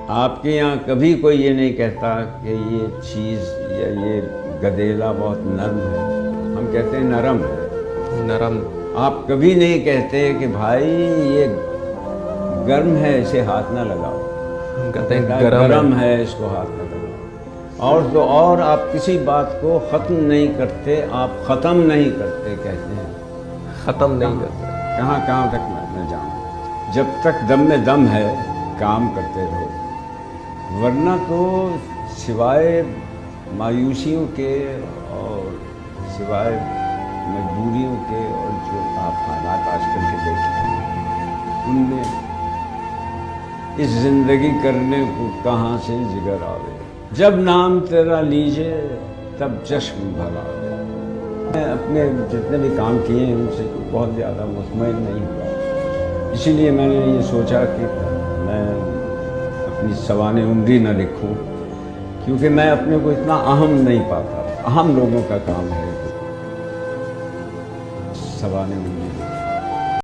آپ کے یہاں کبھی کوئی یہ نہیں کہتا کہ یہ چیز یا یہ گدیلا بہت نرم ہے، ہم کہتے ہیں نرم ہے۔ نرم آپ کبھی نہیں کہتے کہ بھائی یہ گرم ہے اسے ہاتھ نہ لگاؤ، ہم کہتے ہیں گرم ہے اس کو ہاتھ نہ لگاؤ۔ اور تو اور آپ کسی بات کو ختم نہیں کرتے، آپ ختم نہیں کرتے کہتے ہیں، ختم نہیں کرتے۔ کہاں کہاں تک میں جاؤں، جب تک دم میں دم ہے کام کرتے رہو، ورنہ تو سوائے مایوسیوں کے اور سوائے مجبوریوں کے اور جو آپ حالات آج کل کے دیکھتے ہیں ان میں اس زندگی کرنے کو کہاں سے جگر آوے، جب نام تیرا لیجے تب چشم بھر آوے۔ میں اپنے جتنے بھی کام کیے ہیں ان سے بہت زیادہ مطمئن نہیں ہوا، اسی لیے میں نے یہ سوچا کہ میں اپنی سوانح عمری نہ لکھوں، کیونکہ میں اپنے کو اتنا اہم نہیں پاتا۔ اہم لوگوں کا کام ہے سوانح عمری۔